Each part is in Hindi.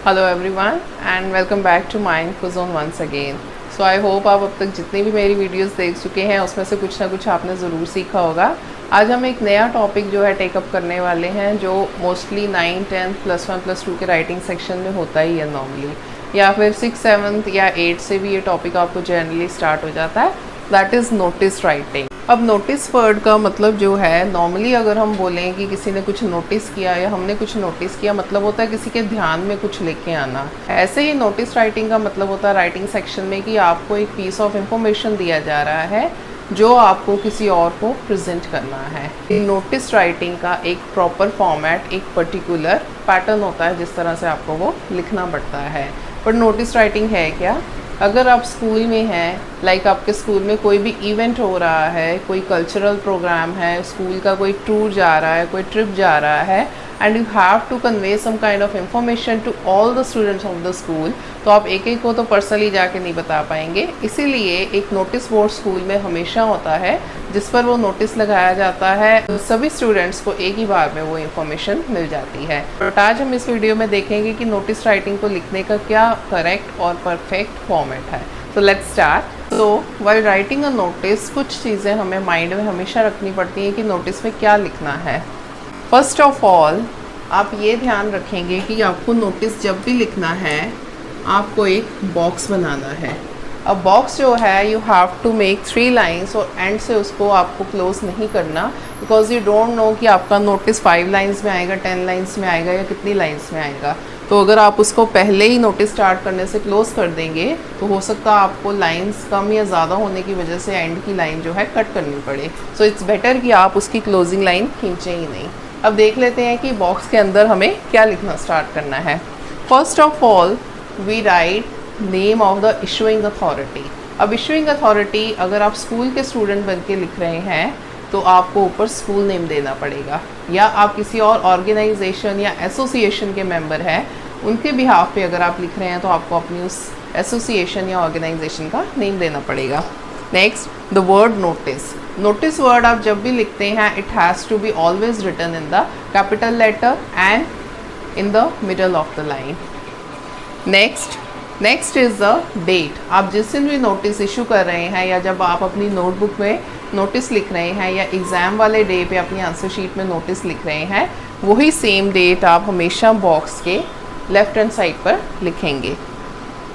Hello everyone and welcome back to my info zone once again. So I hope आप अब तक जितनी भी मेरी वीडियोस देख चुके हैं उसमें से कुछ ना कुछ आपने ज़रूर सीखा होगा। आज हम एक नया टॉपिक जो है टेकअप करने वाले हैं जो मोस्टली 9, 10, +1, +2 के राइटिंग सेक्शन में होता ही है नॉर्मली, या फिर 6, 7 या 8 से भी ये टॉपिक आपको जनरली स्टार्ट हो जाता है। That is notice writing. अब नोटिस वर्ड का मतलब जो है, नॉर्मली अगर हम बोलें कि किसी ने कुछ नोटिस किया या हमने कुछ नोटिस किया, मतलब होता है किसी के ध्यान में कुछ लेके आना। ऐसे ही नोटिस राइटिंग का मतलब होता है राइटिंग सेक्शन में कि आपको एक पीस ऑफ इंफॉर्मेशन दिया जा रहा है जो आपको किसी और को प्रेजेंट करना है। नोटिस राइटिंग का एक प्रॉपर फॉर्मेट, एक पर्टिकुलर पैटर्न होता है जिस तरह से आपको वो लिखना पड़ता है। पर नोटिस राइटिंग है क्या? अगर आप स्कूल में हैं, लाइक आपके स्कूल में कोई भी इवेंट हो रहा है, कोई कल्चरल प्रोग्राम है, स्कूल का कोई टूर जा रहा है, कोई ट्रिप जा रहा है, and you have to convey some kind of information to all the students of the school, तो आप एक एक को तो पर्सनली जाके नहीं बता पाएंगे। इसीलिए एक नोटिस बोर्ड स्कूल में हमेशा होता है जिस पर वो नोटिस लगाया जाता है, तो सभी स्टूडेंट्स को एक ही बार में वो इन्फॉर्मेशन मिल जाती है। बट आज हम इस वीडियो में देखेंगे कि नोटिस राइटिंग को लिखने का क्या करेक्ट और परफेक्ट फॉर्मेट है। तो लेट्स स्टार्ट। तो व्हाइल राइटिंग अ नोटिस, कुछ चीज़ें हमें माइंड में हमेशा रखनी पड़ती हैं कि नोटिस में क्या लिखना है। फर्स्ट ऑफ ऑल आप ये ध्यान रखेंगे कि आपको नोटिस जब भी लिखना है आपको एक बॉक्स बनाना है। अब बॉक्स जो है you have to make 3 lines, और एंड से उसको आपको क्लोज नहीं करना, बिकॉज यू डोंट नो कि आपका नोटिस 5 लाइन्स में आएगा, 10 लाइन्स में आएगा या कितनी लाइन्स में आएगा। तो अगर आप उसको पहले ही नोटिस स्टार्ट करने से क्लोज कर देंगे तो हो सकता है आपको लाइन्स कम या ज़्यादा होने की वजह से एंड की लाइन जो है कट करनी पड़े। सो इट्स बेटर कि आप उसकी क्लोजिंग लाइन खींचें ही नहीं। अब देख लेते हैं कि बॉक्स के अंदर हमें क्या लिखना स्टार्ट करना है। First of all we write name of the issuing authority. अब इशूइंग अथॉरिटी अगर आप स्कूल के स्टूडेंट बन के लिख रहे हैं तो आपको ऊपर स्कूल नेम देना पड़ेगा, या आप किसी और ऑर्गेनाइजेशन या एसोसिएशन के मेंबर हैं उनके बिहाफ पे अगर आप लिख रहे हैं तो आपको अपनी उस एसोसिएशन या ऑर्गेनाइजेशन का नेम देना पड़ेगा। Next the word notice. Notice word आप जब भी लिखते हैं it has to be always written in the capital letter and in the middle of the line. Next is the date. आप जिस दिन भी नोटिस इशू कर रहे हैं या जब आप अपनी नोटबुक में नोटिस लिख रहे हैं या एग्ज़ाम वाले डे पे अपनी आंसर शीट में नोटिस लिख रहे हैं, वही सेम डेट आप हमेशा बॉक्स के लेफ्ट हैंड साइड पर लिखेंगे,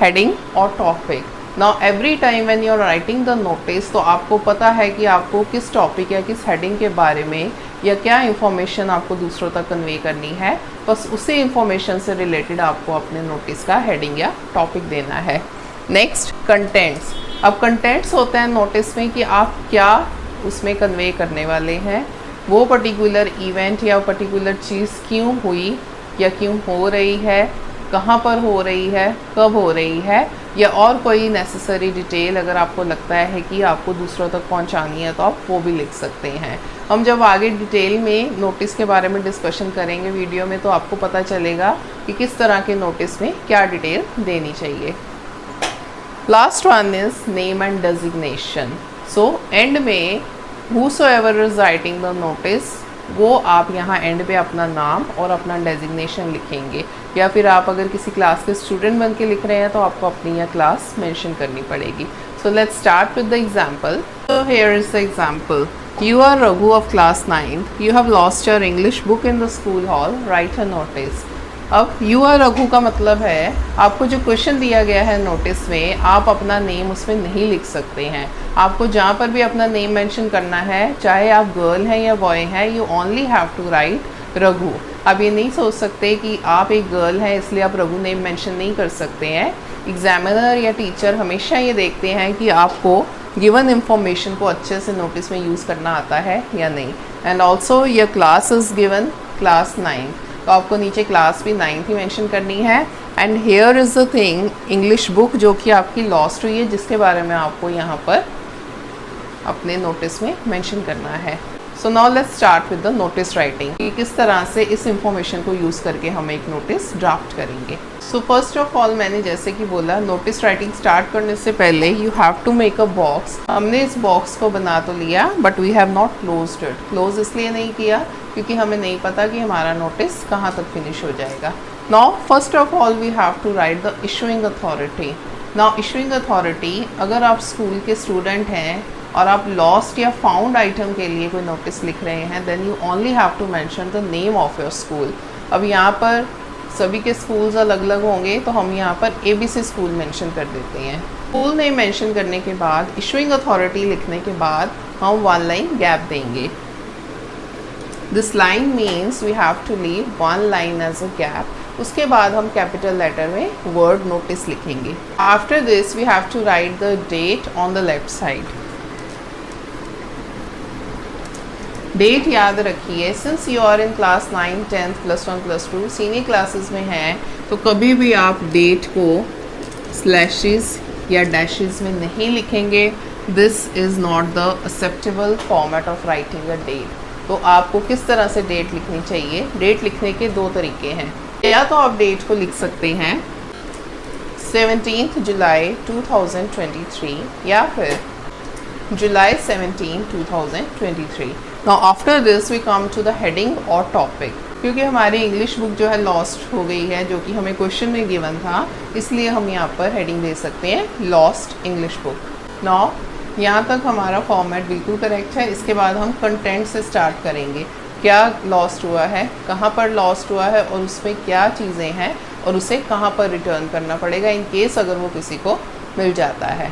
हेडिंग और topic. Now every time when you are writing the notice, तो आपको पता है कि आपको किस टॉपिक या किस हेडिंग के बारे में या क्या इंफॉर्मेशन आपको दूसरों तक कन्वे करनी है, बस उसी इंफॉर्मेशन से रिलेटेड आपको अपने नोटिस का हेडिंग या टॉपिक देना है। Next contents. अब कंटेंट्स होते हैं नोटिस में कि आप क्या उसमें कन्वे करने वाले हैं, वो पर्टिकुलर इवेंट या पर्टिकुलर चीज़ क्यों हुई या क्यों हो रही है, कहाँ पर हो रही है, कब हो रही है, या और कोई नेसेसरी डिटेल अगर आपको लगता है कि आपको दूसरों तक पहुंचानी है तो आप वो भी लिख सकते हैं। हम जब आगे डिटेल में नोटिस के बारे में डिस्कशन करेंगे वीडियो में तो आपको पता चलेगा कि किस तरह के नोटिस में क्या डिटेल देनी चाहिए। Last one is name and designation. So and में whosoever is writing the notice, वो आप यहाँ एंड पे अपना नाम और अपना डेजिग्नेशन लिखेंगे, या फिर आप अगर किसी क्लास के स्टूडेंट बन के लिख रहे हैं तो आपको अपनी यह क्लास मेंशन करनी पड़ेगी। So let's start with the example. So here is the example. You are Raghu of class 9. You have lost your English book in the school hall. Write a notice. अब यू आर रघु का मतलब है आपको जो क्वेश्चन दिया गया है नोटिस में, आप अपना नेम उसमें नहीं लिख सकते हैं। आपको जहाँ पर भी अपना नेम मेंशन करना है, चाहे आप गर्ल हैं या बॉय हैं, you only have to write Raghu. अब ये नहीं सोच सकते कि आप एक गर्ल हैं इसलिए आप रघु नेम मेंशन नहीं कर सकते हैं। एग्जामिनर या टीचर हमेशा ये देखते हैं कि आपको गिवन इंफॉर्मेशन को अच्छे से नोटिस में यूज़ करना आता है या नहीं। And also your class is given class 9, तो आपको नीचे क्लास भी 9 ही मेंशन करनी है। And here is the thing, English book जो कि आपकी लॉस्ट हुई है जिसके बारे में आपको यहाँ पर अपने नोटिस में मेंशन करना है। So now let's start with the notice writing कि किस तरह से इस इंफॉर्मेशन को यूज़ करके हम एक नोटिस ड्राफ्ट करेंगे। सो फर्स्ट ऑफ ऑल मैंने जैसे कि बोला, नोटिस राइटिंग स्टार्ट करने से पहले you have to make a box. हमने इस बॉक्स को बना तो लिया but we have not closed it. Close इसलिए नहीं किया क्योंकि हमें नहीं पता कि हमारा नोटिस कहाँ तक फिनिश हो जाएगा। Now first of all we have to write the issuing authority. Now issuing authority, अगर आप स्कूल के स्टूडेंट हैं और आप लॉस्ट या फाउंड आइटम के लिए कोई नोटिस लिख रहे हैं, then you only have to mention the name of your school. अब यहाँ पर सभी के स्कूल्स अलग अलग होंगे, तो हम यहाँ पर ABC स्कूल मेंशन कर देते हैं। स्कूल नेम मेंशन करने के बाद, इशूइंग अथॉरिटी लिखने के बाद हम 1 लाइन गैप देंगे। This line means we have to leave 1 line as a gap. उसके बाद हम कैपिटल लेटर में वर्ड नोटिस लिखेंगे। After this we have to write the date on the left side. Date याद रखिए, since you are in class 9, 10th, +1, +2 senior classes में हैं, तो कभी भी आप डेट को स्लैशेस या डैशेस में नहीं लिखेंगे। This is not the acceptable format of writing a date. तो आपको किस तरह से डेट लिखनी चाहिए? डेट लिखने के 2 तरीके हैं। या तो आप डेट को लिख सकते हैं 17th जुलाई 2023 या फिर July 17, 2023। Now after this we come to the heading or topic। क्योंकि हमारी इंग्लिश बुक जो है लॉस्ट हो गई है, जो कि हमें क्वेश्चन में गिवन था, इसलिए हम यहाँ पर हेडिंग दे सकते हैं लॉस्ट इंग्लिश बुक। नाउ यहाँ तक हमारा फॉर्मेट बिल्कुल करेक्ट है। इसके बाद हम कंटेंट से स्टार्ट करेंगे। क्या लॉस्ट हुआ है, कहाँ पर लॉस्ट हुआ है और उसमें क्या चीज़ें हैं और उसे कहाँ पर रिटर्न करना पड़ेगा इन केस अगर वो किसी को मिल जाता है।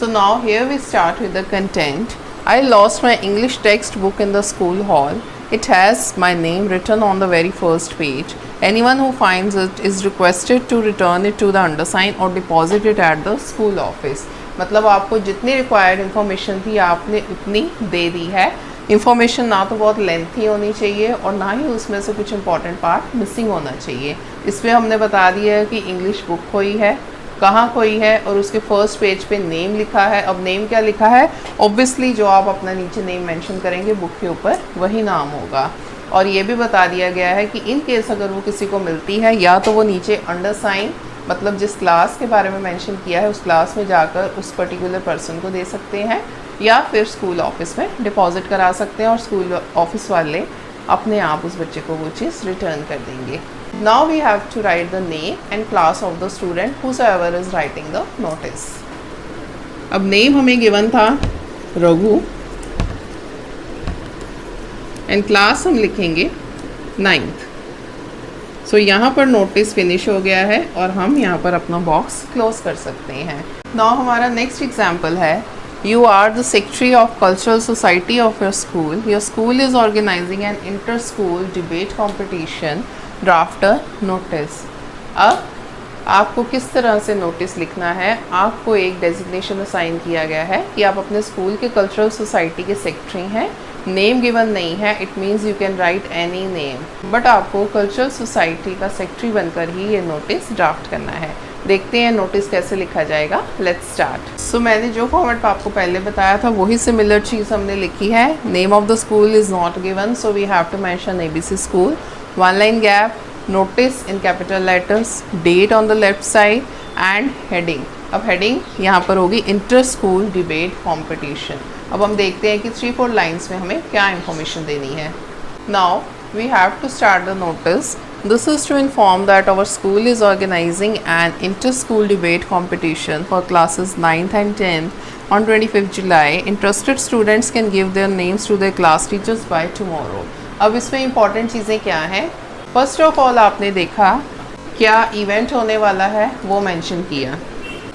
So now here we start with the content. I lost my English textbook in the school hall. It has my name written on the very first page. Anyone who finds it is requested to return it to the undersigned or deposit it at the school office. मतलब आपको जितनी रिक्वायर्ड इन्फॉर्मेशन थी आपने उतनी दे दी है। इन्फॉर्मेशन ना तो बहुत लेंथी होनी चाहिए और ना ही उसमें से कुछ इंपॉर्टेंट पार्ट मिसिंग होना चाहिए। इसमें हमने बता दिया है कि इंग्लिश बुक खोई है, कहाँ खोई है और उसके फर्स्ट पेज पे नेम लिखा है। अब नेम क्या लिखा है? ऑब्वियसली जो आप अपना नीचे नेम मेंशन करेंगे बुक के ऊपर वही नाम होगा। और ये भी बता दिया गया है कि इन केस अगर वो किसी को मिलती है, या तो वो नीचे अंडरसाइन मतलब जिस क्लास के बारे में मेंशन किया है उस क्लास में जाकर उस पर्टिकुलर पर्सन को दे सकते हैं, या फिर स्कूल ऑफिस में डिपॉजिट करा सकते हैं और स्कूल ऑफिस वाले अपने आप उस बच्चे को वो चीज़ रिटर्न कर देंगे। Now we have to write the name and class of the student whosoever is writing the notice. अब नेम हमें गिवन था रघु एंड क्लास हम लिखेंगे 9th। सो यहाँ पर नोटिस फिनिश हो गया है और हम यहाँ पर अपना बॉक्स क्लोज कर सकते हैं। नाउ हमारा नेक्स्ट एग्जाम्पल है, You are the secretary of cultural society of your school. Your school is organizing an inter-school debate competition. Draft a notice. अब आपको किस तरह से नोटिस लिखना है? आपको एक डेजिग्नेशन असाइन किया गया है कि आप अपने स्कूल के कल्चरल सोसाइटी के सेक्रेटरी हैं। नेम गिवन नहीं है, it means you can write any name, but आपको कल्चरल सोसाइटी का सेक्रेटरी बनकर ही ये नोटिस ड्राफ्ट करना है। देखते हैं नोटिस कैसे लिखा जाएगा। Let's start. सो मैंने जो फॉर्मेट आपको पहले बताया था वही सिमिलर चीज़ हमने लिखी है। Name of the school is not given, so we have to mention ABC school. 1 line gap, notice in capital letters, date on the left side and heading. अब हेडिंग यहाँ पर होगी इंटर स्कूल डिबेट कॉम्पिटिशन। अब हम देखते हैं कि 3-4 लाइन्स में हमें क्या इंफॉर्मेशन देनी है। Now we have to start the notice. This is to inform that our school is organizing an inter-school debate competition for classes 9th and 10th on 25th July. Interested students can give their names to their class teachers by tomorrow. अब इसमें important चीज़ें क्या हैं? First of all आपने देखा क्या इवेंट होने वाला है वो मेंशन किया।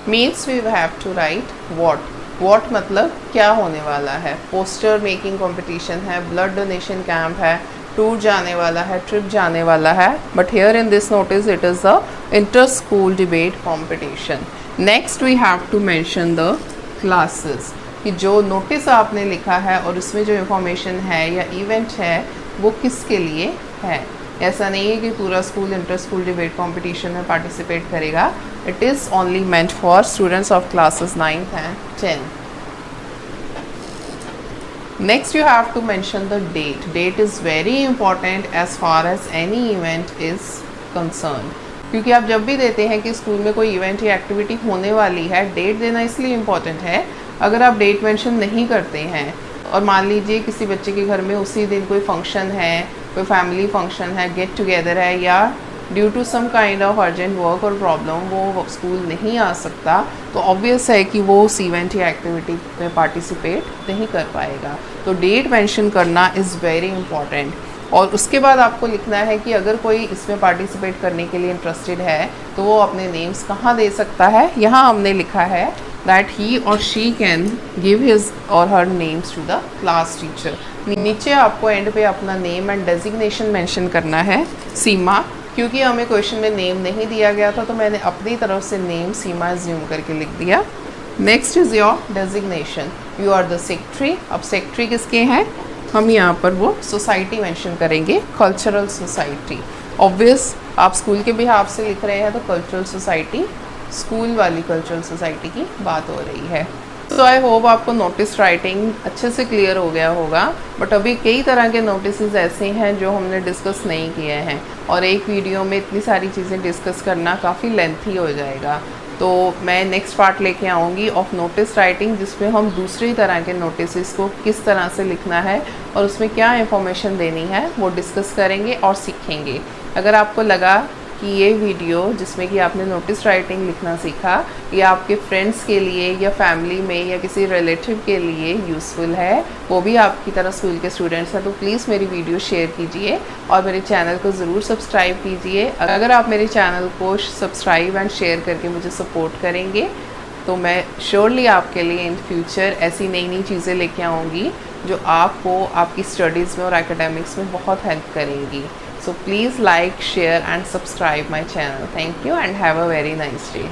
Means we have to write what. What मतलब क्या होने वाला है? पोस्टर मेकिंग कॉम्पिटिशन है, ब्लड डोनेशन कैंप है, टूर जाने वाला है, ट्रिप जाने वाला है, but here in this notice it is the inter school debate competition. Next we have to mention the classes, कि जो नोटिस आपने लिखा है और उसमें जो इंफॉर्मेशन है या इवेंट है वो किसके लिए है। ऐसा नहीं है कि पूरा school inter school debate competition में पार्टिसिपेट करेगा। It is only meant for students of classes 9th and 10th। Next you have to mention the date. Date is very important as far as any event is concerned. क्योंकि आप जब भी देते हैं कि स्कूल में कोई इवेंट या एक्टिविटी होने वाली है, डेट देना इसलिए इम्पॉर्टेंट है। अगर आप डेट मेंशन नहीं करते हैं और मान लीजिए किसी बच्चे के घर में उसी दिन कोई फंक्शन है, कोई फैमिली फंक्शन है, गेट टुगेदर है या due to some kind of urgent work और प्रॉब्लम वो स्कूल नहीं आ सकता, तो ऑब्वियस है कि वो उस इवेंट या एक्टिविटी में पार्टिसिपेट नहीं कर पाएगा। तो डेट मेंशन करना इज़ वेरी इंपॉर्टेंट। और उसके बाद आपको लिखना है कि अगर कोई इसमें पार्टिसिपेट करने के लिए इंटरेस्टेड है तो वो अपने नेम्स कहाँ दे सकता है। यहाँ हमने लिखा है दैट ही और she can give his or her names to the class teacher. नीचे आपको एंड पे अपना नेम एंड डेजिग्नेशन मेंशन करना है। सीमा, क्योंकि हमें क्वेश्चन में नेम नहीं दिया गया था तो मैंने अपनी तरफ से नेम सीमा एज्यूम करके लिख दिया। Next is your designation, you are the secretary. अब सेक्रेटरी किसके हैं, हम यहाँ पर वो सोसाइटी मेंशन करेंगे, कल्चरल सोसाइटी। ऑब्वियस आप स्कूल के बिहाफ से लिख रहे हैं तो कल्चरल सोसाइटी, स्कूल वाली कल्चरल सोसाइटी की बात हो रही है। तो आई होप आपको नोटिस राइटिंग अच्छे से क्लियर हो गया होगा। बट अभी कई तरह के नोटिस ऐसे हैं जो हमने डिस्कस नहीं किए हैं, और एक वीडियो में इतनी सारी चीज़ें डिस्कस करना काफ़ी लेंथी हो जाएगा। तो मैं नेक्स्ट पार्ट लेके आऊँगी ऑफ नोटिस राइटिंग, जिसमें हम दूसरी तरह के नोटिस को किस तरह से लिखना है और उसमें क्या इंफॉर्मेशन देनी है वो डिस्कस करेंगे और सीखेंगे। अगर आपको लगा कि ये वीडियो जिसमें कि आपने नोटिस राइटिंग लिखना सीखा ये आपके फ्रेंड्स के लिए या फैमिली में या किसी रिलेटिव के लिए यूज़फुल है, वो भी आपकी तरह स्कूल के स्टूडेंट्स हैं, तो प्लीज़ मेरी वीडियो शेयर कीजिए और मेरे चैनल को ज़रूर सब्सक्राइब कीजिए। अगर आप मेरे चैनल को सब्सक्राइब एंड शेयर करके मुझे सपोर्ट करेंगे तो मैं श्योरली आपके लिए इन फ्यूचर ऐसी नई नई चीज़ें लेके आऊँगी जो आपको आपकी स्टडीज़ में और एकेडमिक्स में बहुत हेल्प करेंगी। So please like, share and subscribe my channel. Thank you and have a very nice day.